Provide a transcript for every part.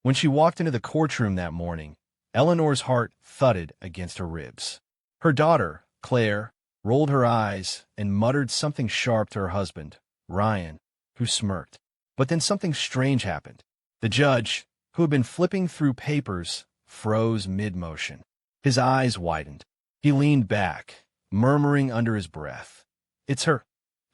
When she walked into the courtroom that morning, Eleanor's heart thudded against her ribs. Her daughter, Claire, rolled her eyes and muttered something sharp to her husband, Ryan, who smirked. But then something strange happened. The judge, who had been flipping through papers, froze mid-motion. His eyes widened. He leaned back, murmuring under his breath, "It's her."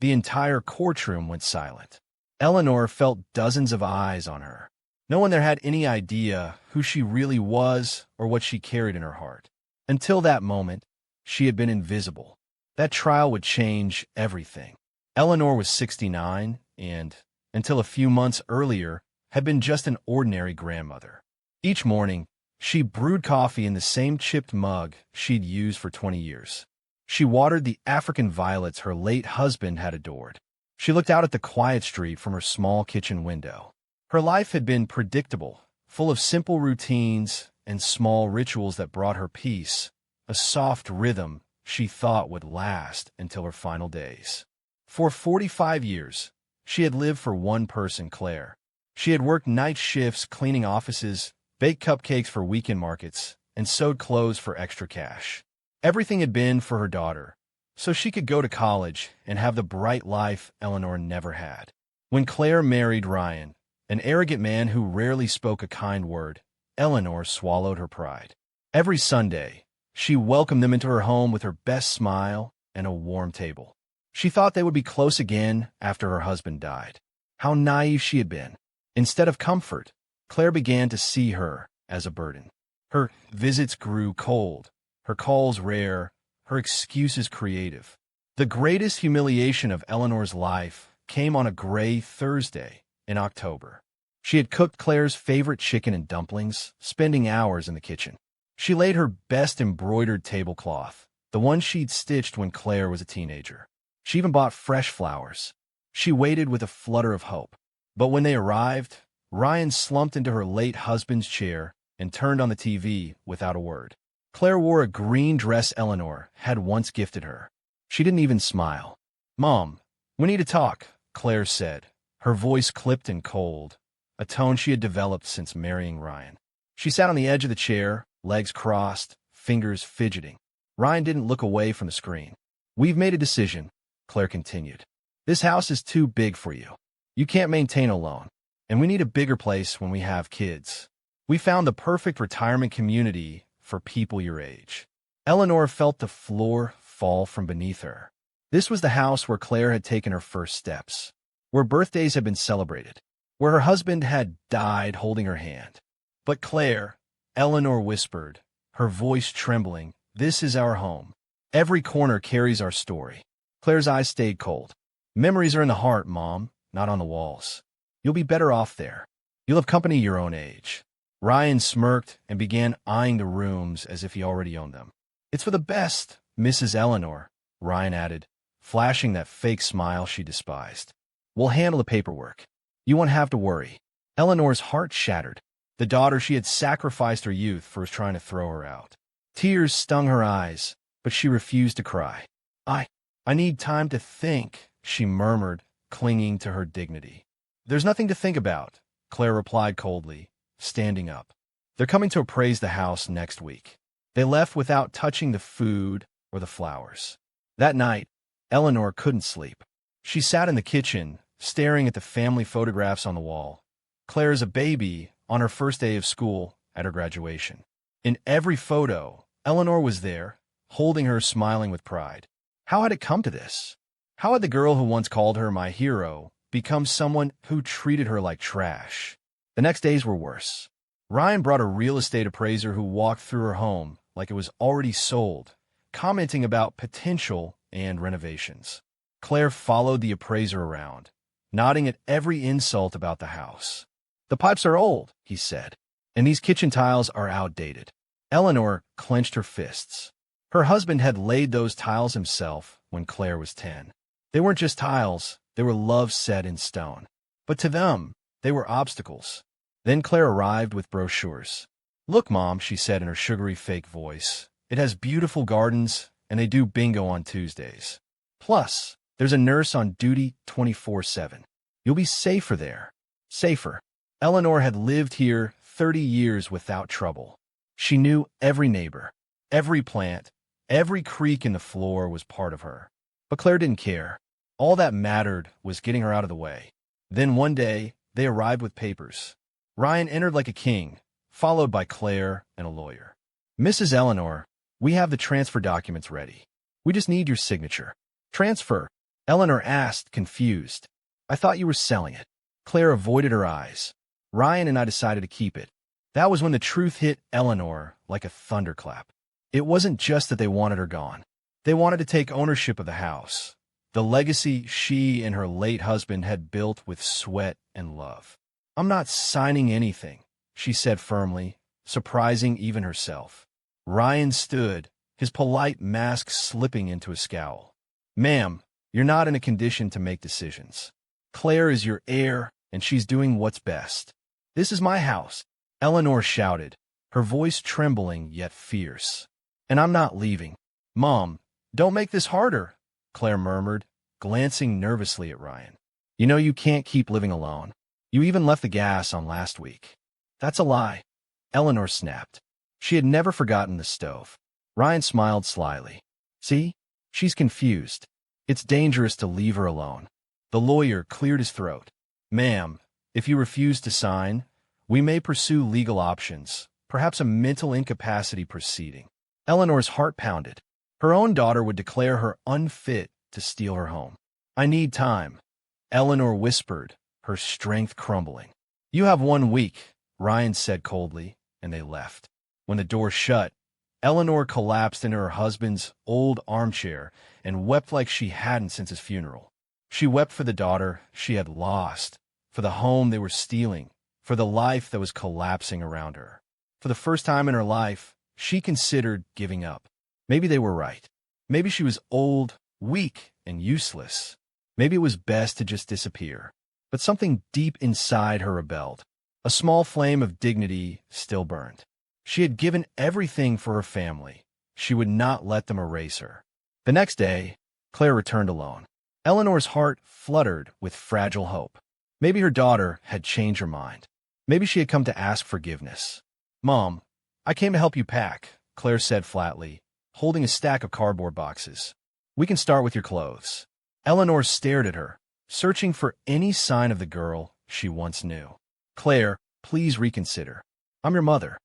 The entire courtroom went silent. Eleanor felt dozens of eyes on her. No one there had any idea who she really was or what she carried in her heart. Until that moment, she had been invisible. That trial would change everything. Eleanor was 69 and, until a few months earlier, had been just an ordinary grandmother. Each morning, she brewed coffee in the same chipped mug she'd used for 20 years. She watered the African violets her late husband had adored. She looked out at the quiet street from her small kitchen window. Her life had been predictable, full of simple routines and small rituals that brought her peace, a soft rhythm she thought would last until her final days. For 45 years, she had lived for one person, Claire. She had worked night shifts cleaning offices, baked cupcakes for weekend markets, and sewed clothes for extra cash. Everything had been for her daughter, so she could go to college and have the bright life Eleanor never had. When Claire married Ryan, an arrogant man who rarely spoke a kind word, Eleanor swallowed her pride. Every Sunday, she welcomed them into her home with her best smile and a warm table. She thought they would be close again after her husband died. How naive she had been. Instead of comfort, Claire began to see her as a burden. Her visits grew cold, her calls rare, her excuses creative. The greatest humiliation of Eleanor's life came on a gray Thursday in October. She had cooked Claire's favorite chicken and dumplings, spending hours in the kitchen. She laid her best embroidered tablecloth, the one she'd stitched when Claire was a teenager. She even bought fresh flowers. She waited with a flutter of hope. But when they arrived, Ryan slumped into her late husband's chair and turned on the TV without a word. Claire wore a green dress Eleanor had once gifted her. She didn't even smile. "Mom, we need to talk," Claire said, her voice clipped and cold, a tone she had developed since marrying Ryan. She sat on the edge of the chair, legs crossed, fingers fidgeting. Ryan didn't look away from the screen. "We've made a decision," Claire continued. "This house is too big for you. You can't maintain alone, and we need a bigger place when we have kids. We found the perfect retirement community for people your age." Eleanor felt the floor fall from beneath her. This was the house where Claire had taken her first steps, where birthdays had been celebrated, where her husband had died holding her hand. "But Claire," Eleanor whispered, her voice trembling, "this is our home. Every corner carries our story." Claire's eyes stayed cold. "Memories are in the heart, Mom, not on the walls. You'll be better off there. You'll have company your own age." Ryan smirked and began eyeing the rooms as if he already owned them. "It's for the best, Mrs. Eleanor," Ryan added, flashing that fake smile she despised. "We'll handle the paperwork. You won't have to worry." Eleanor's heart shattered. The daughter she had sacrificed her youth for was trying to throw her out. Tears stung her eyes, but she refused to cry. I need time to think," she murmured, clinging to her dignity. "There's nothing to think about," Claire replied coldly, standing up. "They're coming to appraise the house next week." They left without touching the food or the flowers. That night, Eleanor couldn't sleep. She sat in the kitchen, staring at the family photographs on the wall. Claire as a baby, on her first day of school, at her graduation. In every photo, Eleanor was there, holding her, smiling with pride. How had it come to this? How had the girl who once called her my hero become someone who treated her like trash? The next days were worse. Ryan brought a real estate appraiser who walked through her home like it was already sold, commenting about potential and renovations. Claire followed the appraiser around, nodding at every insult about the house. "The pipes are old," he said, "and these kitchen tiles are outdated." Eleanor clenched her fists. Her husband had laid those tiles himself when Claire was 10. They weren't just tiles, they were love set in stone. But to them, they were obstacles. Then Claire arrived with brochures. "Look, Mom," she said in her sugary fake voice. "It has beautiful gardens, and they do bingo on Tuesdays. Plus, there's a nurse on duty 24/7. You'll be safer there." Safer. Eleanor had lived here 30 years without trouble. She knew every neighbor, every plant, every creak in the floor was part of her. But Claire didn't care. All that mattered was getting her out of the way. Then one day, they arrived with papers. Ryan entered like a king, followed by Claire and a lawyer. "Mrs. Eleanor, we have the transfer documents ready. We just need your signature." "Transfer?" Eleanor asked, confused. "I thought you were selling it." Claire avoided her eyes. "Ryan and I decided to keep it." That was when the truth hit Eleanor like a thunderclap. It wasn't just that they wanted her gone. They wanted to take ownership of the house, the legacy she and her late husband had built with sweat and love. "I'm not signing anything," she said firmly, surprising even herself. Ryan stood, his polite mask slipping into a scowl. "Ma'am, you're not in a condition to make decisions. Claire is your heir, and she's doing what's best." "This is my house," Eleanor shouted, her voice trembling yet fierce. "And I'm not leaving." "Mom, don't make this harder," Claire murmured, glancing nervously at Ryan. "You know you can't keep living alone. You even left the gas on last week." "That's a lie," Eleanor snapped. She had never forgotten the stove. Ryan smiled slyly. "See? She's confused. It's dangerous to leave her alone." The lawyer cleared his throat. "Ma'am, if you refuse to sign, we may pursue legal options, perhaps a mental incapacity proceeding." Eleanor's heart pounded. Her own daughter would declare her unfit to steal her home. "I need time," Eleanor whispered, her strength crumbling. "You have 1 week," Ryan said coldly, and they left. When the door shut, Eleanor collapsed into her husband's old armchair and wept like she hadn't since his funeral. She wept for the daughter she had lost, for the home they were stealing, for the life that was collapsing around her. For the first time in her life, she considered giving up. Maybe they were right. Maybe she was old, weak, and useless. Maybe it was best to just disappear. But something deep inside her rebelled. A small flame of dignity still burned. She had given everything for her family. She would not let them erase her. The next day, Claire returned alone. Eleanor's heart fluttered with fragile hope. Maybe her daughter had changed her mind. Maybe she had come to ask forgiveness. "Mom, I came to help you pack," Claire said flatly, holding a stack of cardboard boxes. "We can start with your clothes." Eleanor stared at her, searching for any sign of the girl she once knew. "Claire, please reconsider. I'm your mother."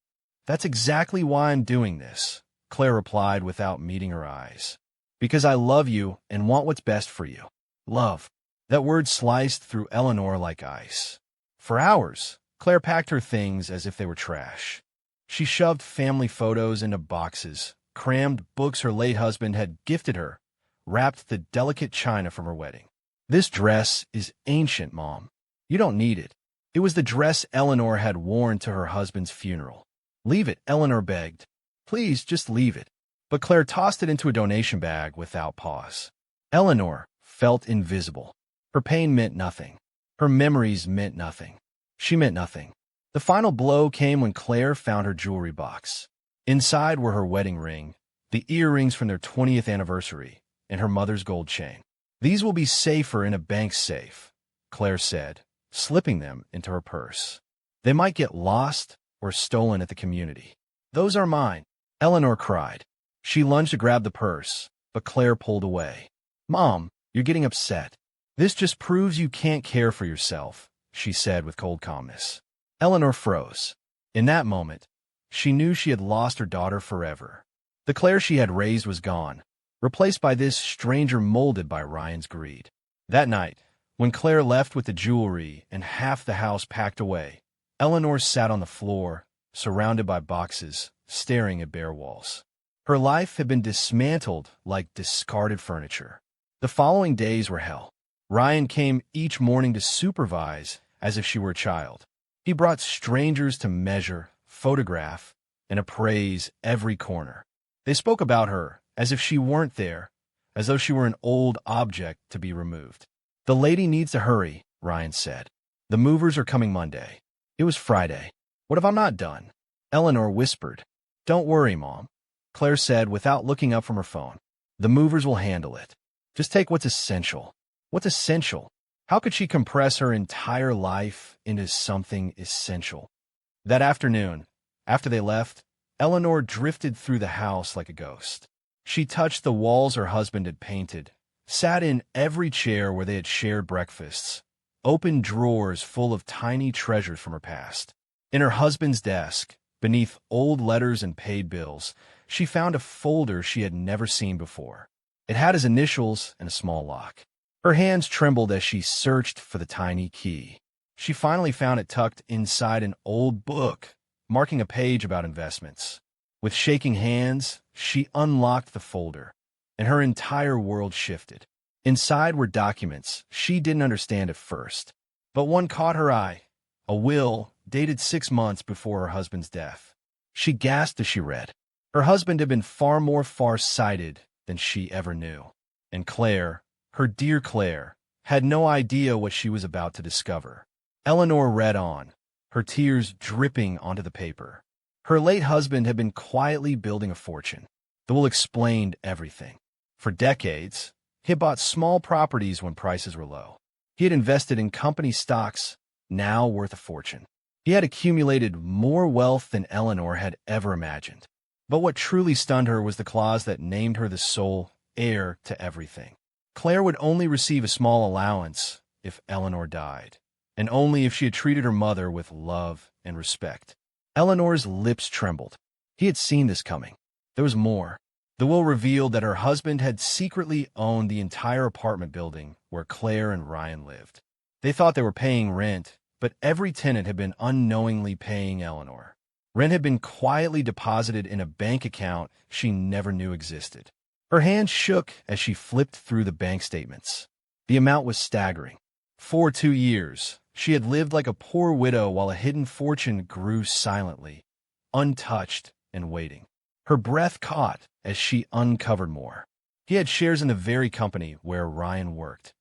"That's exactly why I'm doing this," Claire replied without meeting her eyes. "Because I love you and want what's best for you." Love. That word sliced through Eleanor like ice. For hours, Claire packed her things as if they were trash. She shoved family photos into boxes, crammed books her late husband had gifted her, wrapped the delicate china from her wedding. "This dress is ancient, Mom. You don't need it." It was the dress Eleanor had worn to her husband's funeral. "Leave it," Eleanor begged. "Please, just leave it." But Claire tossed it into a donation bag without pause. Eleanor felt invisible. Her pain meant nothing. Her memories meant nothing. She meant nothing. The final blow came when Claire found her jewelry box. Inside were her wedding ring, the earrings from their 20th anniversary, and her mother's gold chain. "These will be safer in a bank safe," Claire said, slipping them into her purse. "They might get lost or stolen at the community." "Those are mine," Eleanor cried. She lunged to grab the purse, but Claire pulled away. "Mom, you're getting upset. This just proves you can't care for yourself," she said with cold calmness. Eleanor froze. In that moment, she knew she had lost her daughter forever. The Claire she had raised was gone, replaced by this stranger molded by Ryan's greed. That night, when Claire left with the jewelry and half the house packed away, Eleanor sat on the floor, surrounded by boxes, staring at bare walls. Her life had been dismantled like discarded furniture. The following days were hell. Ryan came each morning to supervise as if she were a child. He brought strangers to measure, photograph, and appraise every corner. They spoke about her as if she weren't there, as though she were an old object to be removed. "The lady needs to hurry," Ryan said. "The movers are coming Monday." It was Friday. "What if I'm not done?" Eleanor whispered. "Don't worry, Mom," Claire said without looking up from her phone. "The movers will handle it. Just take what's essential." What's essential? How could she compress her entire life into something essential? That afternoon, after they left, Eleanor drifted through the house like a ghost. She touched the walls her husband had painted, sat in every chair where they had shared breakfasts, opened drawers full of tiny treasures from her past. In her husband's desk, beneath old letters and paid bills, she found a folder she had never seen before. It had his initials and a small lock. Her hands trembled as she searched for the tiny key. She finally found it tucked inside an old book, marking a page about investments. With shaking hands, she unlocked the folder, and her entire world shifted. Inside were documents she didn't understand at first, but one caught her eye, a will dated 6 months before her husband's death. She gasped as she read. Her husband had been far more far-sighted than she ever knew, and Claire, her dear Claire, had no idea what she was about to discover. Eleanor read on, her tears dripping onto the paper. Her late husband had been quietly building a fortune. The will explained everything. For decades, he had bought small properties when prices were low. He had invested in company stocks, now worth a fortune. He had accumulated more wealth than Eleanor had ever imagined. But what truly stunned her was the clause that named her the sole heir to everything. Claire would only receive a small allowance if Eleanor died, and only if she had treated her mother with love and respect. Eleanor's lips trembled. He had seen this coming. There was more. The will revealed that her husband had secretly owned the entire apartment building where Claire and Ryan lived. They thought they were paying rent, but every tenant had been unknowingly paying Eleanor. Rent had been quietly deposited in a bank account she never knew existed. Her hand shook as she flipped through the bank statements. The amount was staggering. For 2 years, she had lived like a poor widow while a hidden fortune grew silently, untouched and waiting. Her breath caught as she uncovered more. He had shares in the very company where Ryan worked.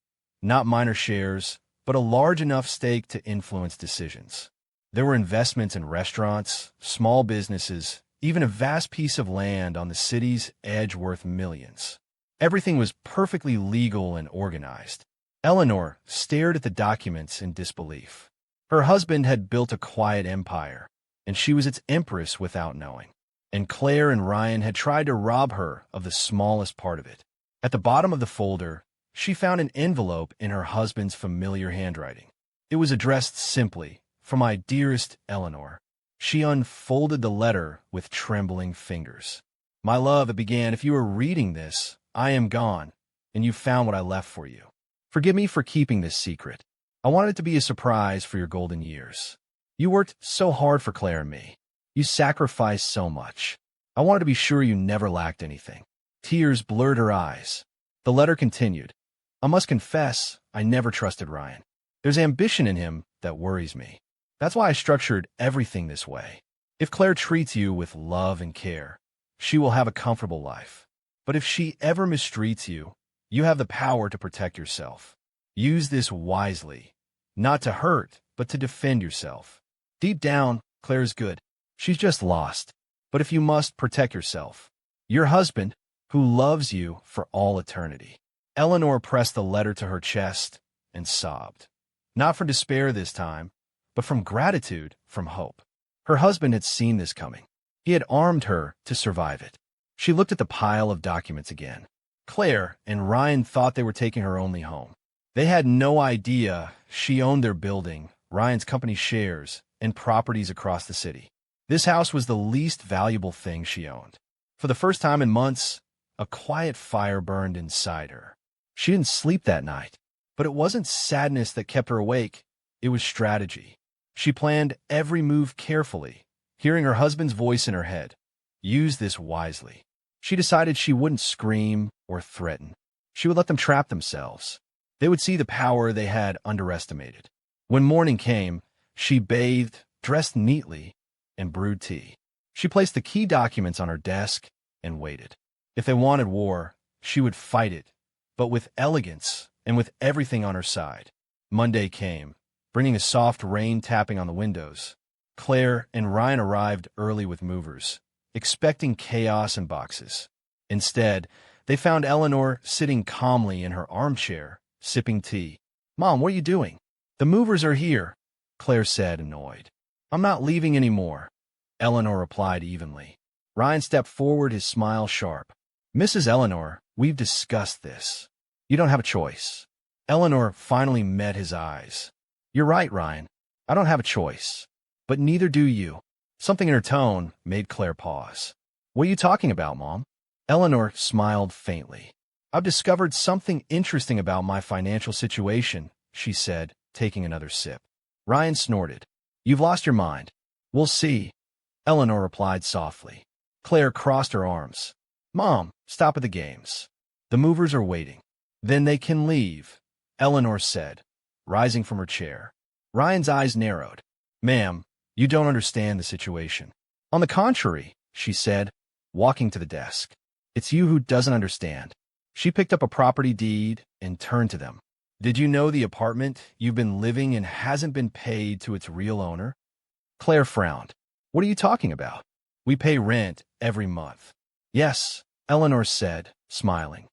Not minor shares, but a large enough stake to influence decisions. There were investments in restaurants, small businesses, even a vast piece of land on the city's edge worth millions. Everything was perfectly legal and organized. Eleanor stared at the documents in disbelief. Her husband had built a quiet empire, and she was its empress without knowing. And Claire and Ryan had tried to rob her of the smallest part of it. At the bottom of the folder, she found an envelope in her husband's familiar handwriting. It was addressed simply, "For my dearest Eleanor." She unfolded the letter with trembling fingers. "My love," it began, "if you are reading this, I am gone, and you found what I left for you. Forgive me for keeping this secret. I wanted it to be a surprise for your golden years. You worked so hard for Claire and me. You sacrificed so much. I wanted to be sure you never lacked anything." Tears blurred her eyes. The letter continued. "I must confess, I never trusted Ryan. There's ambition in him that worries me. That's why I structured everything this way. If Claire treats you with love and care, she will have a comfortable life. But if she ever mistreats you, you have the power to protect yourself. Use this wisely, not to hurt, but to defend yourself. Deep down, Claire's good. She's just lost. But if you must, protect yourself. Your husband, who loves you for all eternity." Eleanor pressed the letter to her chest and sobbed. Not from despair this time, but from gratitude, from hope. Her husband had seen this coming. He had armed her to survive it. She looked at the pile of documents again. Claire and Ryan thought they were taking her only home. They had no idea she owned their building, Ryan's company shares, and properties across the city. This house was the least valuable thing she owned. For the first time in months, a quiet fire burned inside her. She didn't sleep that night, but it wasn't sadness that kept her awake. It was strategy. She planned every move carefully, hearing her husband's voice in her head. Use this wisely. She decided she wouldn't scream or threaten. She would let them trap themselves. They would see the power they had underestimated. When morning came, she bathed, dressed neatly, and brewed tea. She placed the key documents on her desk and waited. If they wanted war, she would fight it, but with elegance and with everything on her side. Monday came, bringing a soft rain tapping on the windows. Claire and Ryan arrived early with movers, expecting chaos and boxes. Instead, they found Eleanor sitting calmly in her armchair, sipping tea. "Mom, what are you doing?" "The movers are here," Claire said, annoyed. I'm not leaving anymore, Eleanor replied evenly. Ryan stepped forward, his smile sharp. Mrs. Eleanor, we've discussed this. You don't have a choice. Eleanor finally met his eyes. You're right, Ryan. I don't have a choice. But neither do you. Something in her tone made Claire pause. What are you talking about, Mom? Eleanor smiled faintly. I've discovered something interesting about my financial situation, she said, taking another sip. Ryan snorted. You've lost your mind. We'll see, Eleanor replied softly. Claire crossed her arms. Mom, stop at the games. The movers are waiting. Then they can leave, Eleanor said, rising from her chair. Ryan's eyes narrowed. Ma'am, you don't understand the situation. On the contrary, she said, walking to the desk. It's you who doesn't understand. She picked up a property deed and turned to them. Did you know the apartment you've been living in hasn't been paid to its real owner? Claire frowned. What are you talking about? We pay rent every month. Yes, Eleanor said, smiling.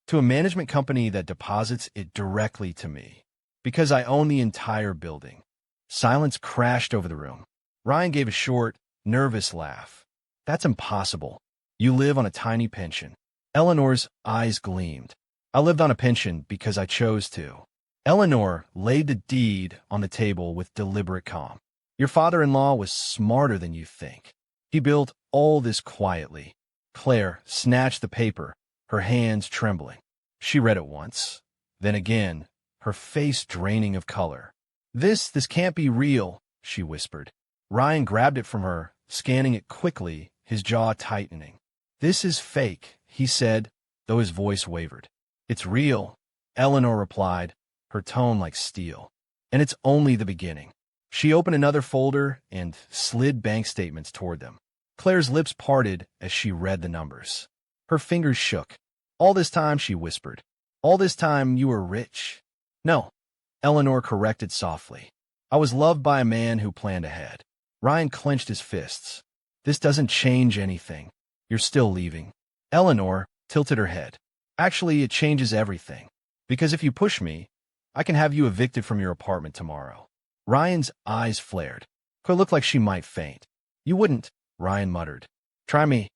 To a management company that deposits it directly to me. Because I own the entire building. Silence crashed over the room. Ryan gave a short, nervous laugh. That's impossible. You live on a tiny pension. Eleanor's eyes gleamed. I lived on a pension because I chose to. Eleanor laid the deed on the table with deliberate calm. Your father-in-law was smarter than you think. He built all this quietly. Claire snatched the paper, her hands trembling. She read it once, then again, her face draining of color. This can't be real, she whispered. Ryan grabbed it from her, scanning it quickly, his jaw tightening. This is fake, he said, though his voice wavered. It's real, Eleanor replied, her tone like steel. And it's only the beginning. She opened another folder and slid bank statements toward them. Claire's lips parted as she read the numbers. Her fingers shook. All this time, she whispered. All this time you were rich. No, Eleanor corrected softly. I was loved by a man who planned ahead. Ryan clenched his fists. This doesn't change anything. You're still leaving. Eleanor tilted her head. Actually, it changes everything. Because if you push me, I can have you evicted from your apartment tomorrow. Ryan's eyes flared. Claire looked like she might faint. You wouldn't, Ryan muttered. Try me,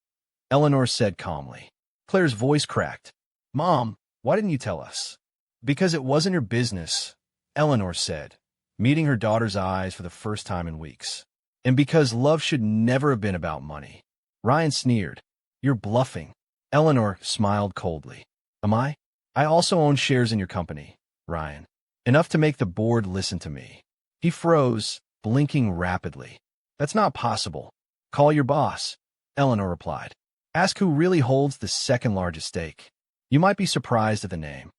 Eleanor said calmly. Claire's voice cracked. Mom, why didn't you tell us? Because it wasn't your business, Eleanor said, meeting her daughter's eyes for the first time in weeks. And because love should never have been about money. Ryan sneered. You're bluffing. Eleanor smiled coldly. Am I? I also own shares in your company, Ryan. Enough to make the board listen to me. He froze, blinking rapidly. That's not possible. Call your boss, Eleanor replied. Ask who really holds the second largest stake. You might be surprised at the name.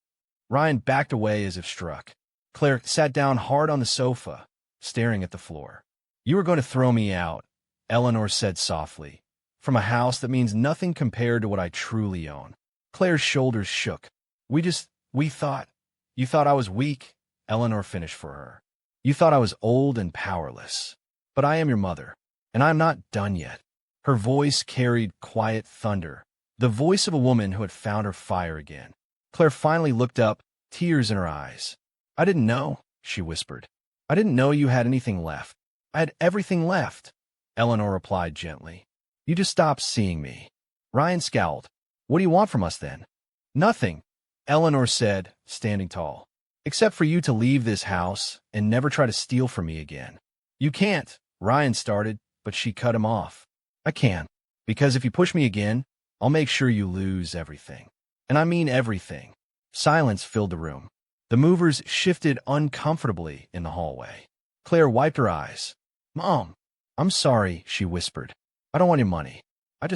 Ryan backed away as if struck. Claire sat down hard on the sofa, staring at the floor. You were going to throw me out, Eleanor said softly, from a house that means nothing compared to what I truly own. Claire's shoulders shook. We thought. You thought I was weak, Eleanor finished for her. You thought I was old and powerless. But I am your mother, and I am not done yet. Her voice carried quiet thunder, the voice of a woman who had found her fire again. Claire finally looked up, tears in her eyes. I didn't know, she whispered. I didn't know you had anything left. I had everything left, Eleanor replied gently. You just stopped seeing me. Ryan scowled. What do you want from us then? Nothing, Eleanor said, standing tall. Except for you to leave this house and never try to steal from me again. You can't, Ryan started, but she cut him off. I can, because if you push me again, I'll make sure you lose everything. And I mean everything. Silence filled the room. The movers shifted uncomfortably in the hallway. Claire wiped her eyes. Mom, I'm sorry, she whispered. I don't want your money. I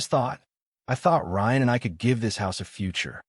thought Ryan and I could give this house a future.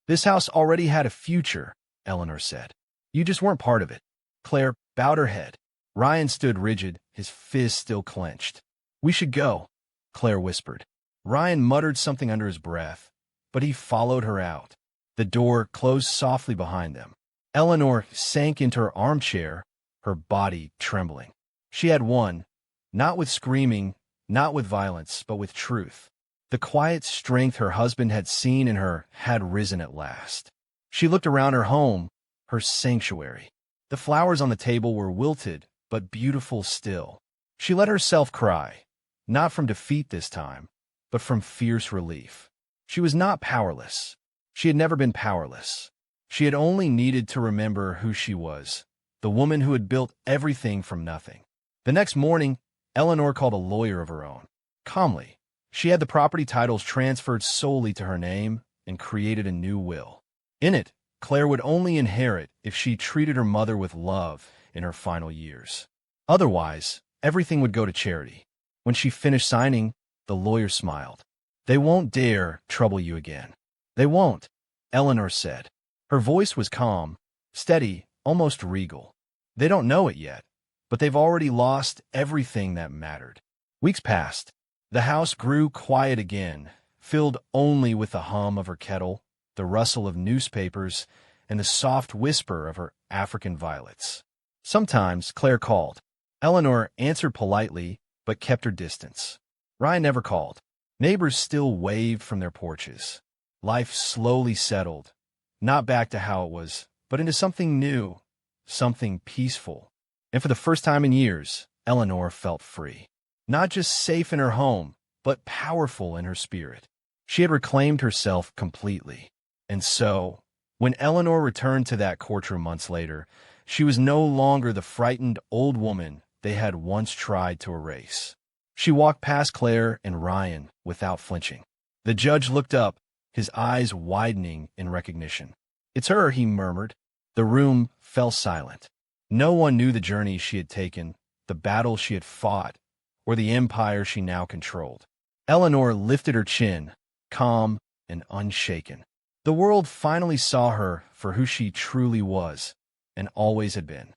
This house already had a future, Eleanor said. You just weren't part of it. Claire bowed her head. Ryan stood rigid, his fist still clenched. We should go, Claire whispered. Ryan muttered something under his breath, but he followed her out. The door closed softly behind them. Eleanor sank into her armchair, her body trembling. She had won, not with screaming, not with violence, but with truth. The quiet strength her husband had seen in her had risen at last. She looked around her home, her sanctuary. The flowers on the table were wilted, but beautiful still. She let herself cry, not from defeat this time, but from fierce relief. She was not powerless. She had never been powerless. She had only needed to remember who she was, the woman who had built everything from nothing. The next morning, Eleanor called a lawyer of her own. Calmly, she had the property titles transferred solely to her name and created a new will. In it, Claire would only inherit if she treated her mother with love in her final years. Otherwise, everything would go to charity. When she finished signing, the lawyer smiled. "They won't dare trouble you again." "They won't," Eleanor said. Her voice was calm, steady, almost regal. "They don't know it yet, but they've already lost everything that mattered." Weeks passed. The house grew quiet again, filled only with the hum of her kettle, the rustle of newspapers, and the soft whisper of her African violets. Sometimes Claire called. Eleanor answered politely, but kept her distance. Ryan never called. Neighbors still waved from their porches. Life slowly settled, not back to how it was, but into something new, something peaceful. And for the first time in years, Eleanor felt free. Not just safe in her home, but powerful in her spirit. She had reclaimed herself completely. And so, when Eleanor returned to that courtroom months later, she was no longer the frightened old woman they had once tried to erase. She walked past Claire and Ryan without flinching. The judge looked up, his eyes widening in recognition. "It's her," he murmured. The room fell silent. No one knew the journey she had taken, the battle she had fought, or the empire she now controlled. Eleanor lifted her chin, calm and unshaken. The world finally saw her for who she truly was and always had been.